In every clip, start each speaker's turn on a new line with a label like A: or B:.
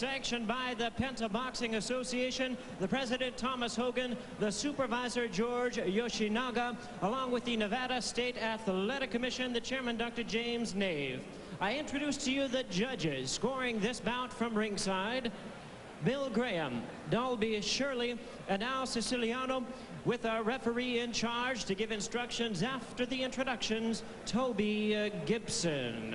A: sanctioned by the Penta Boxing Association, the president Thomas Hogan, the supervisor George Yoshinaga, along with the Nevada State Athletic Commission, the chairman Dr. James Nave. I introduce to you the judges scoring this bout from ringside: Bill Graham, Dalby Shirley, and Al Siciliano, with our referee in charge to give instructions after the introductions, Toby Gibson.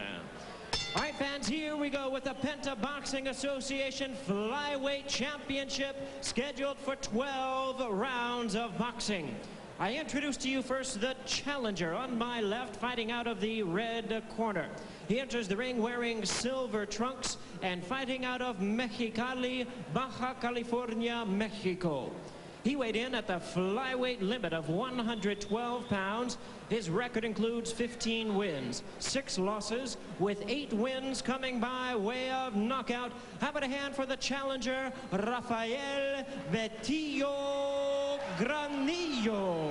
A: All right, fans, here we go with the Penta Boxing Association Flyweight Championship, scheduled for 12 rounds of boxing. I introduce to you first the challenger on my left, fighting out of the red corner. He enters the ring wearing silver trunks and fighting out of Mexicali, Baja California, Mexico. He weighed in at the flyweight limit of 112 pounds. His record includes 15 wins, 6 losses, with 8 wins coming by way of knockout. How about a hand for the challenger, Rafael Granillo.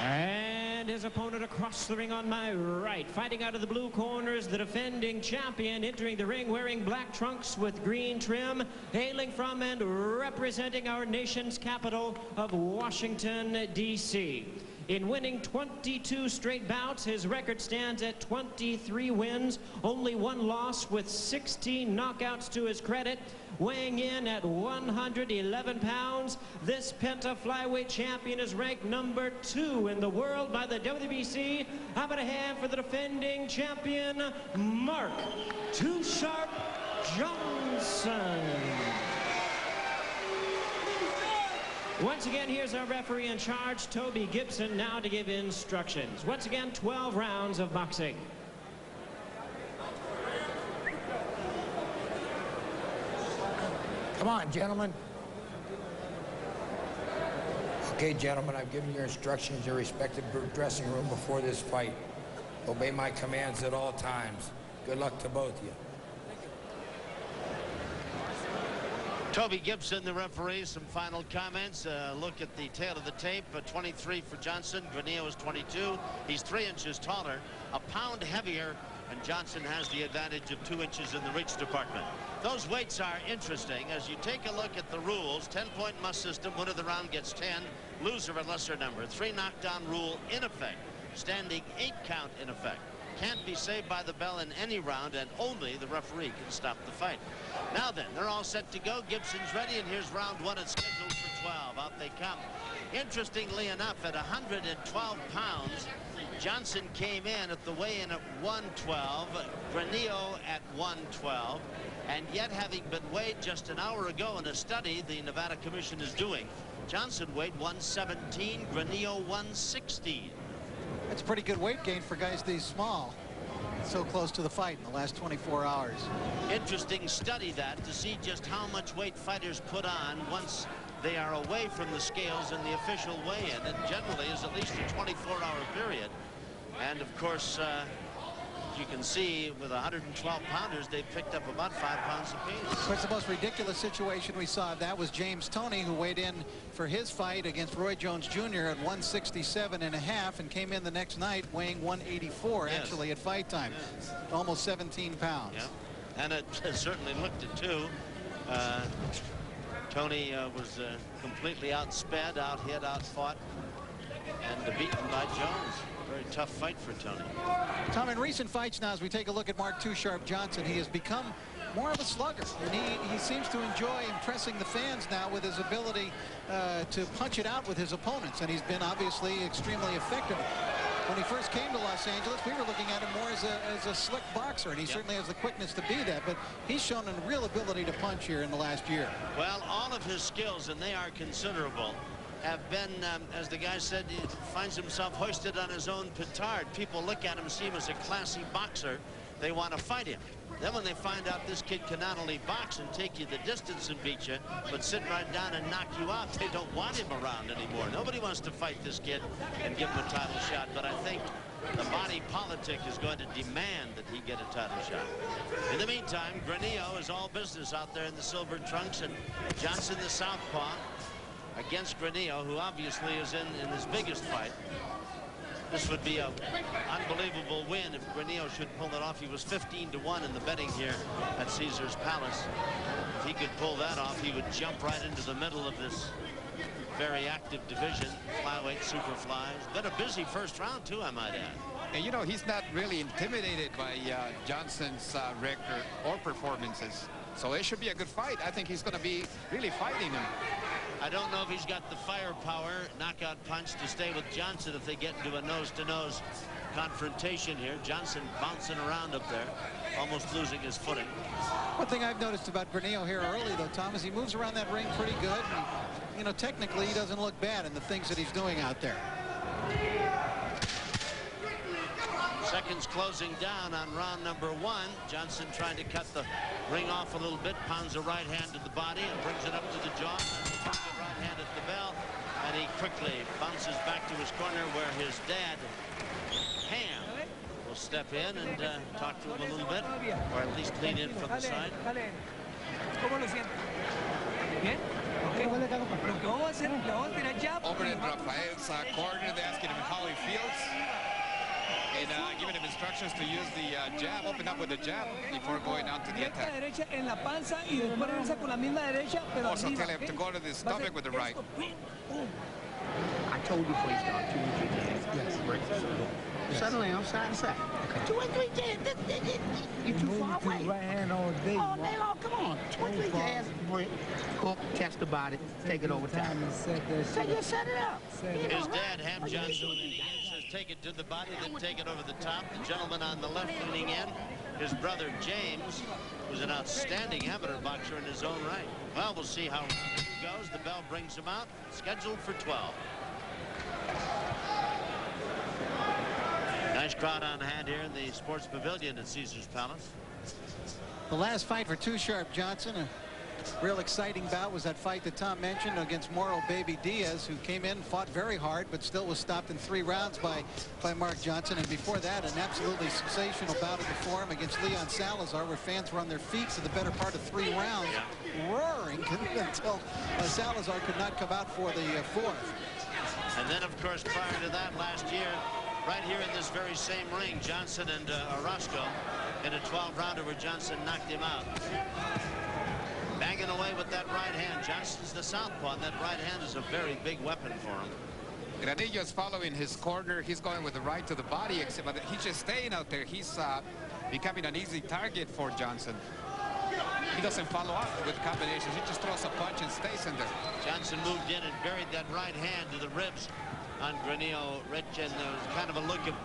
A: And his opponent across the ring on my right, fighting out of the blue corner, is the defending champion, entering the ring wearing black trunks with green trim, hailing from and representing our nation's capital of Washington, D.C. In winning 22 straight bouts, his record stands at 23 wins, only 1 loss, with 16 knockouts to his credit. Weighing in at 111 pounds, this Penta Flyweight champion is ranked number 2 in the world by the WBC. How about a hand for the defending champion, Mark Too Sharp Johnson. Once again, here's our referee in charge, Toby Gibson, now to give instructions. Once again, 12 rounds of boxing.
B: Come on, gentlemen. Okay, gentlemen, I've given your instructions in your respective dressing room before this fight. Obey my commands at all times. Good luck to both of you.
C: Toby Gibson, the referee, some final comments. Look at the tail of the tape. 23 for Johnson. Granillo is 22. He's 3 inches taller, a pound heavier, and Johnson has the advantage of 2 inches in the reach department. Those weights are interesting. As you take a look at the rules, 10-point must system, winner of the round gets 10, loser a lesser number. 3 knockdown rule in effect. Standing 8 count in effect. Can't be saved by the bell in any round, and only the referee can stop the fight. Now then, they're all set to go. Gibson's ready, and here's round 1. It's scheduled for 12. Out they come. Interestingly enough, at 112 pounds, Johnson came in at the weigh-in at 112, Granillo at 112, and yet having been weighed just an hour ago in a study the Nevada Commission is doing, Johnson weighed 117, Granillo 116.
D: That's a pretty good weight gain for guys these small. So close to the fight in the last 24 hours.
C: Interesting study that, to see just how much weight fighters put on once they are away from the scales in the official weigh-in. It generally is at least a 24-hour period. And of course, you can see with 112 pounders, they picked up about 5 pounds apiece.
D: Of course, the most ridiculous situation we saw, that was James Toney, who weighed in for his fight against Roy Jones Jr. at 167.5 and came in the next night weighing 184, yes, actually at fight time. Yes. Almost 17 pounds. Yeah.
C: And it certainly looked it too. Toney was completely outsped, out-hit, outfought, and beaten by Jones. Very tough fight for Toney.
D: Tom, in recent fights now, as we take a look at Mark Too Sharp Johnson, he has become more of a slugger, and he seems to enjoy impressing the fans now with his ability to punch it out with his opponents, and he's been obviously extremely effective. When he first came to Los Angeles, we were looking at him more as a slick boxer, and he certainly has the quickness to be that, but he's shown a real ability to punch here in the last year.
C: Well, all of his skills, and they are considerable, have been, as the guy said, he finds himself hoisted on his own petard. People look at him, see him as a classy boxer. They want to fight him. Then when they find out this kid can not only box and take you the distance and beat you, but sit right down and knock you out, they don't want him around anymore. Nobody wants to fight this kid and give him a title shot, but I think the body politic is going to demand that he get a title shot. In the meantime, Granillo is all business out there in the silver trunks, and Johnson the southpaw against Granillo, who obviously is in his biggest fight. This would be an unbelievable win if Granillo should pull it off. He was 15-1 in the betting here at Caesars Palace. If he could pull that off, he would jump right into the middle of this very active division, flyweight, superfly. It's been a busy first round, too, I might add.
E: And, you know, he's not really intimidated by Johnson's record or performances. So it should be a good fight. I think he's going to be really fighting him.
C: I don't know if he's got the firepower, knockout punch to stay with Johnson if they get into a nose-to-nose confrontation here. Johnson bouncing around up there, almost losing his footing.
D: One thing I've noticed about Granillo here early, though, Tom, is he moves around that ring pretty good. And, you know, technically, he doesn't look bad in the things that he's doing out there.
C: Seconds closing down on round number 1. Johnson trying to cut the ring off a little bit, pounds a right hand to the body and brings it up to the jaw. And a right hand at the bell, and he quickly bounces back to his corner where his dad, Ham, will step in and talk to him a little bit, or at least lean in from the side.
E: Over in Rafael's corner, they're asking him how he feels. And giving him instructions to use the jab, open up with the jab before going on to the attack. Also tell him to go to the stomach with the right.
F: I told you before you start, 2 and 3 jabs. Yes. Settle down, side to side. 2 and 3 jabs. You're too far away.
G: Right hand all day.
F: All day long, come on. 2 and 3 jabs, break, hook, test the body, take it over time. Set it up.
C: His dad, Ham Johnson, says take it to the body, then take it over the top. The gentleman on the left leaning in, his brother James, who's an outstanding amateur boxer in his own right. Well, we'll see how it goes. The bell brings him out, scheduled for 12. Nice crowd on hand here in the Sports Pavilion at Caesars Palace.
D: The last fight for Too Sharp Johnson, a real exciting bout, was that fight that Tom mentioned against Moro Baby Diaz, who came in, fought very hard, but still was stopped in 3 rounds by Mark Johnson. And before that, an absolutely sensational bout of the Forum against Leon Salazar, where fans were on their feet for the better part of 3 rounds, roaring until Salazar could not come out for the 4th.
C: And then, of course, prior to that, last year, right here in this very same ring, Johnson and Orozco in a 12-rounder where Johnson knocked him out. Banging away with that right hand. Johnson's the southpaw, and that right hand is a very big weapon for him.
E: Granillo is following his corner. He's going with the right to the body, except but he's just staying out there. He's becoming an easy target for Johnson. He doesn't follow up with combinations. He just throws a punch and stays in there.
C: Johnson moved in and buried that right hand to the ribs on Granillo. Rich, and there was kind of a look of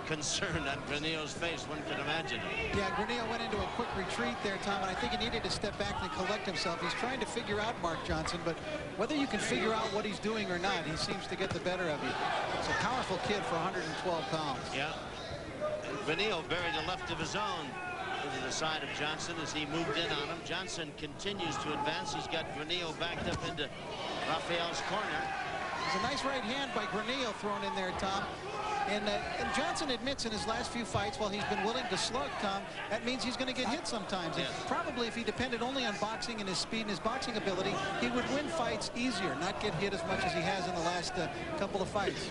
C: concern on Granillo's face, one can imagine.
D: Yeah, Granillo went into a quick retreat there, Tom, and I think he needed to step back and collect himself. He's trying to figure out Mark Johnson, but whether you can figure out what he's doing or not, he seems to get the better of you. It's a powerful kid for 112 pounds.
C: Yeah. And Granillo buried the left of his own into the side of Johnson as he moved in on him. Johnson continues to advance. He's got Granillo backed up into Rafael's corner.
D: There's a nice right hand by Granillo thrown in there, Tom. And Johnson admits in his last few fights, while he's been willing to slug, Tom, that means he's going to get hit sometimes.
C: Yes.
D: And probably if he depended only on boxing and his speed and his boxing ability, he would win fights easier, not get hit as much as he has in the last couple of fights.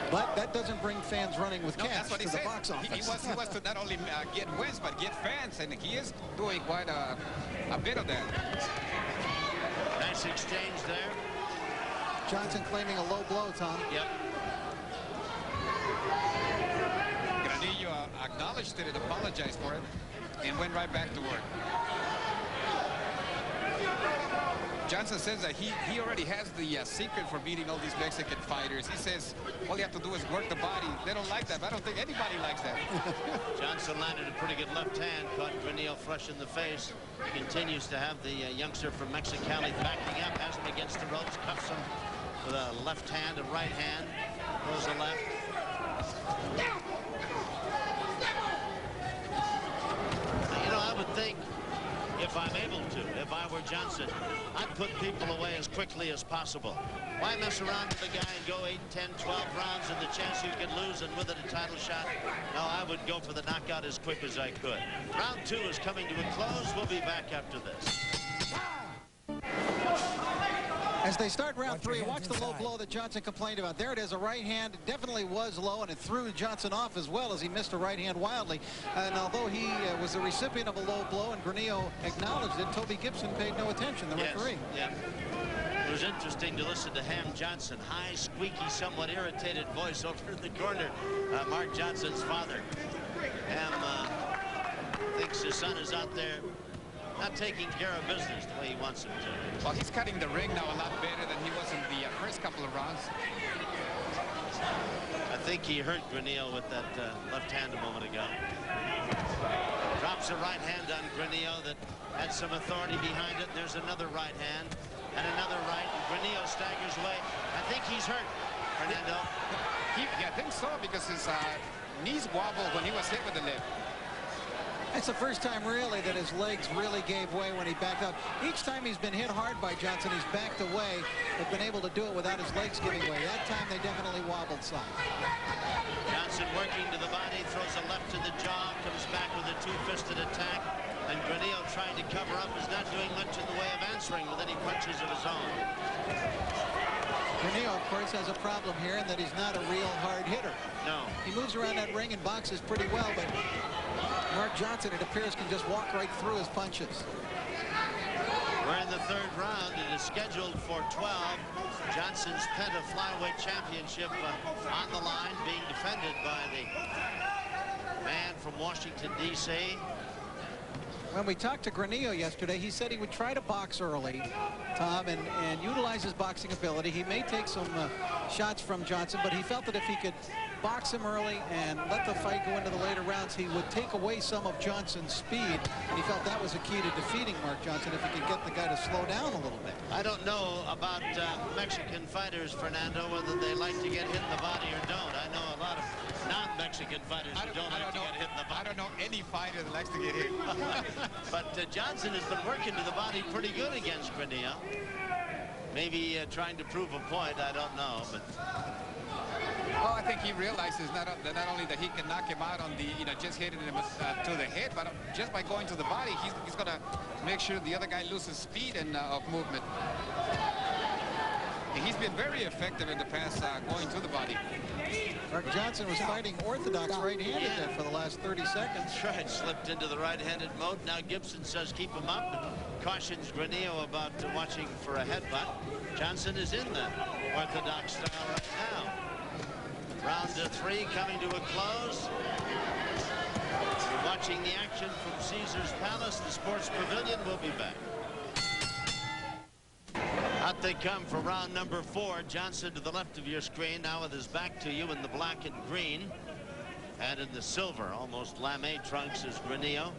D: But that doesn't bring fans running with cash to the box office.
E: He wants to not only get wins, but get fans, and he is doing quite a bit of that.
C: Nice exchange there.
D: Johnson claiming a low blow, Tom.
C: Yep.
E: Granillo acknowledged it and apologized for it and went right back to work. Johnson says that he already has the secret for beating all these Mexican fighters. He says all you have to do is work the body. They don't like that, but I don't think anybody likes that.
C: Johnson landed a pretty good left hand, caught Granillo flush in the face. He continues to have the youngster from Mexicali backing up, has him against the ropes, cuffs him with a left hand, a right hand, throws a left. You know, I would think if I'm able to, if I were Johnson, I'd put people away as quickly as possible. Why mess around with the guy and go 8, 10, 12 rounds and the chance you could lose and with it a title shot? No, I would go for the knockout as quick as I could. Round 2 is coming to a close. We'll be back after this.
D: As they start round 3, watch the low blow that Johnson complained about. There it is, a right hand. It definitely was low, and it threw Johnson off as well as he missed a right hand wildly. And although he was the recipient of a low blow and Granillo acknowledged it, Toby Gibson paid no attention, the referee.
C: Yeah. It was interesting to listen to Ham Johnson, high, squeaky, somewhat irritated voice over in the corner. Mark Johnson's father. Ham thinks his son is out there not taking care of business the way he wants him to.
E: Well, he's cutting the ring now a lot better than he was in the first couple of rounds.
C: I think he hurt Granillo with that left hand a moment ago. Drops a right hand on Granillo that had some authority behind it. There's another right hand and another right. And Granillo staggers away. I think he's hurt, Fernando.
E: Yeah, I think so, because his knees wobbled when he was hit with the left.
D: It's the first time really that his legs really gave way when he backed up. Each time he's been hit hard by Johnson, he's backed away, but been able to do it without his legs giving way. That time they definitely wobbled some.
C: Johnson working to the body, throws a left to the jaw, comes back with a two-fisted attack, and Granillo trying to cover up is not doing much in the way of answering with any punches of his own.
D: Granillo, of course, has a problem here in that he's not a real hard hitter.
C: No.
D: He moves around that ring and boxes pretty well, but Mark Johnson, it appears, can just walk right through his punches.
C: We're in the third round. It is scheduled for 12. Johnson's Penta Flyweight Championship on the line, being defended by the man from Washington, D.C.
D: When we talked to Granillo yesterday, he said he would try to box early, Tom, and utilize his boxing ability. He may take some shots from Johnson, but he felt that if he could box him early and let the fight go into the later rounds, he would take away some of Johnson's speed, and he felt that was a key to defeating Mark Johnson if he could get the guy to slow down a little bit.
C: I don't know about Mexican fighters, Fernando, whether they like to get hit in the body or don't. I know a lot of non-Mexican fighters who don't like to get hit in the body.
E: I don't know any fighter that likes to get hit.
C: But Johnson has been working to the body pretty good against Granillo. Maybe trying to prove a point, I don't know, but...
E: Well, I think he realizes not only that he can knock him out on the, just hitting him to the head, but just by going to the body, he's going to make sure the other guy loses speed and of movement. And he's been very effective in the past going to the body.
D: Mark Johnson was fighting orthodox right-handed there for the last 30 seconds.
C: That's right, slipped into the right-handed mode. Now Gibson says keep him up, cautions Granillo about watching for a headbutt. Johnson is in the orthodox style right now. Round 3 coming to a close. You're watching the action from Caesars Palace, the Sports Pavilion. We'll be back. Out they come for round number 4. Johnson to the left of your screen, now with his back to you in the black and green. And in the silver, almost lame trunks, is Granillo.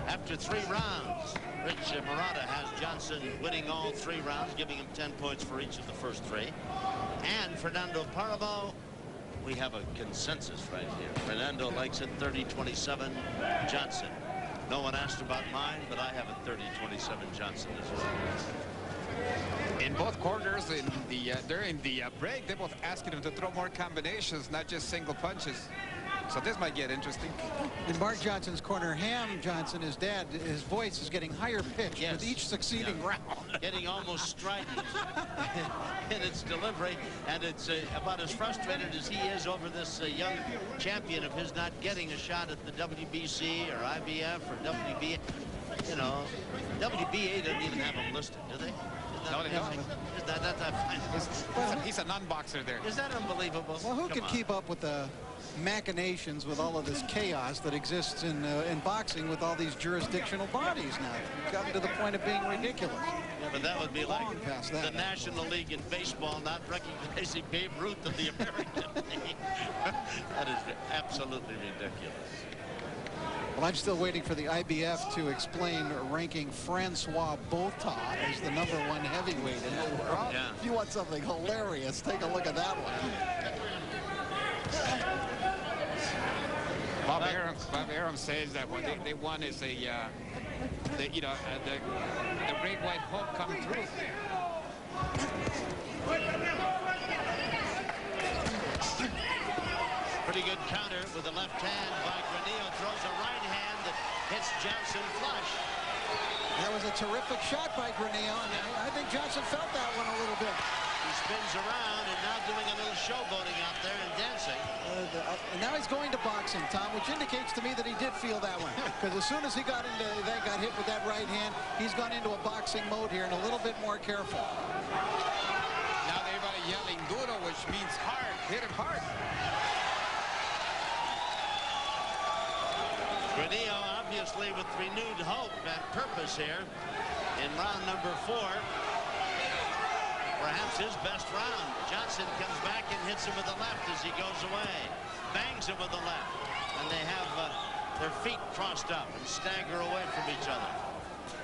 C: After 3 rounds, Rich Murata has Johnson winning all 3 rounds, giving him 10 points for each of the first 3. And Fernando Paramo, we have a consensus right here. Fernando likes it 30-27 Johnson. No one asked about mine, but I have a 30-27 Johnson as well.
E: In both corners, during the break, they're both asking him to throw more combinations, not just single punches. So this might get interesting.
D: In Mark Johnson's corner, Ham Johnson, his dad, his voice is getting higher pitched with each succeeding round.
C: Getting almost strident in its delivery, and it's about as frustrated as he is over this young champion of his not getting a shot at the WBC or IBF or WBA. You know, WBA doesn't even have him listed, do they?
E: No, they don't. He's a non-boxer there.
C: Is that unbelievable?
D: Well, who can keep up with the machinations with all of this chaos that exists in boxing with all these jurisdictional bodies now? It's gotten to the point of being ridiculous.
C: Yeah, but that would be like the National League in baseball not recognizing Babe Ruth of the American League. That is absolutely ridiculous.
D: Well, I'm still waiting for the IBF to explain ranking Francois Botha as the #1 heavyweight in the world.
C: Yeah.
D: If you want something hilarious, take a look at that one.
E: Bob Arum says that what they want is the great white hope come through.
C: Pretty good counter with the left hand by Granillo. Throws a right hand that hits Johnson flush.
D: That was a terrific shot by Granillo, and I think Johnson felt that one a little bit.
C: He spins around and now doing a little showboating out there and dancing.
D: And now he's going to boxing, Tom, which indicates to me that he did feel that one. Because as soon as he got into that, got hit with that right hand, he's gone into a boxing mode here and a little bit more careful.
E: Now everybody yelling duro, which means hard. Hit him hard.
C: Granillo obviously with renewed hope and purpose here in round number 4. Perhaps his best round. Johnson comes back and hits him with the left as he goes away. Bangs him with the left. And they have their feet crossed up and stagger away from each other.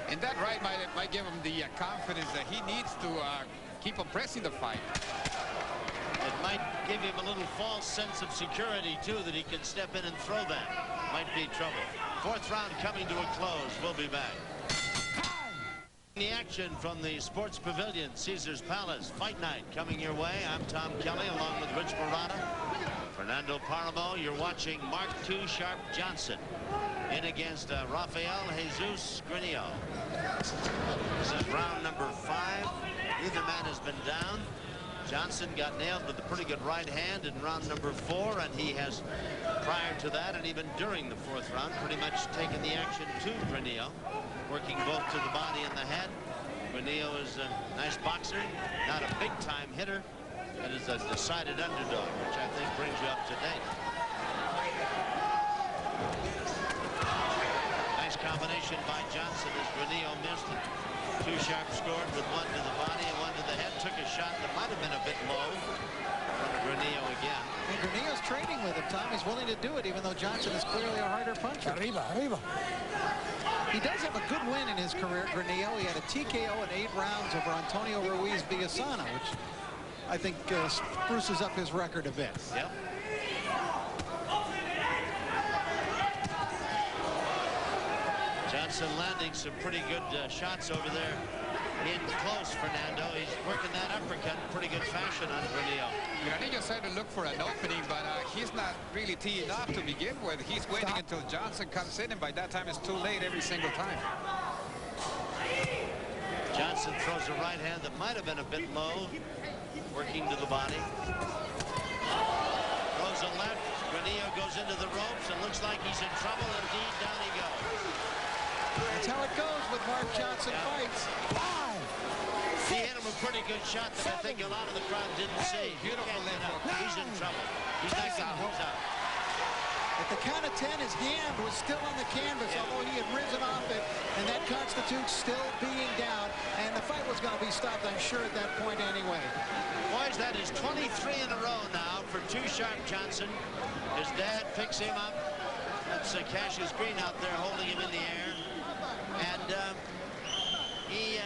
E: And that right might give him the confidence that he needs to keep on pressing the fight.
C: It might give him a little false sense of security, too, that he can step in and throw that. Might be trouble. 4th round coming to a close. We'll be back. The action from the Sports Pavilion, Caesars Palace. Fight night coming your way. I'm Tom Kelly along with Rich Morata. Fernando Paramo. You're watching Mark II Sharp Johnson in against Rafael Jesus Granillo. This is round number 5. Either man has been down. Johnson got nailed with a pretty good right hand in round number 4, and he has, prior to that and even during the 4th round, pretty much taken the action to Granillo, working both to the body and the head. Granillo is a nice boxer, not a big-time hitter, and is a decided underdog, which I think brings you up to date. Nice combination by Johnson as Granillo missed it. 2 Sharp scored with 1 to the body and 1 to the head. Took a shot that might have been a bit low. Granillo again.
D: And Granillo's training with him, Tom. He's willing to do it, even though Johnson is clearly a harder puncher.
B: Arriba, arriba.
D: He does have a good win in his career, Granillo. He had a TKO in 8 rounds over Antonio Ruiz Villasana, which I think spruces up his record a bit.
C: Yep. Johnson landing some pretty good shots over there in close, Fernando. He's working that uppercut in pretty good fashion on Granillo.
E: Granillo said to look for an opening, but he's not really teeing off to begin with. He's waiting until Johnson comes in, and by that time it's too late every single time.
C: Johnson throws a right hand that might have been a bit low, working to the body. Throws a left. Granillo goes into the ropes and looks like he's in trouble. Indeed, down he goes.
D: That's how it goes with Mark Johnson fights.
C: He hit him a pretty good shot that I think a lot of the crowd didn't see.
E: Beautiful left hook.
C: He's in trouble. He's not getting hooked out.
D: At the count of 10, his hand was still on the canvas, although he had risen off it, and that constitutes still being down, and the fight was going to be stopped, I'm sure, at that point anyway.
C: Boys, that is 23 in a row now for II Sharp Johnson. His dad picks him up. That's Cassius Green out there holding him in the air. And he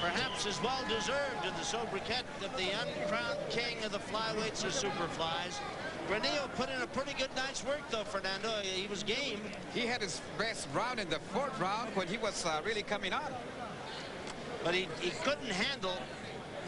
C: perhaps is well-deserved in the sobriquet of the uncrowned king of the flyweights or superflies. Granillo put in a pretty good night's work, though, Fernando. He was game.
E: He had his best round in the 4th round when he was really coming on.
C: But he couldn't handle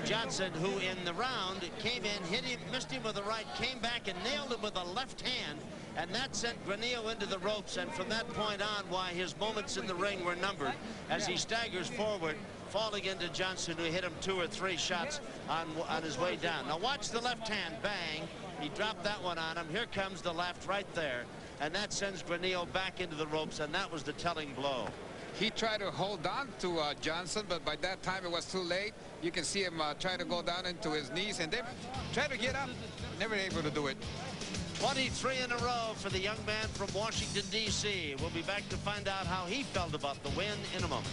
C: Johnson, who in the round came in, hit him, missed him with the right, came back and nailed him with the left hand. And that sent Granillo into the ropes, and from that point on, why his moments in the ring were numbered as he staggers forward, falling into Johnson, who hit him 2 or 3 shots on his way down. Now watch the left hand, bang. He dropped that one on him. Here comes the left right there, and that sends Granillo back into the ropes, and that was the telling blow.
E: He tried to hold on to Johnson, but by that time it was too late. You can see him try to go down into his knees, and then try to get up. Never able to do it.
C: 23 in a row for the young man from Washington, D.C. We'll be back to find out how he felt about the win in a moment.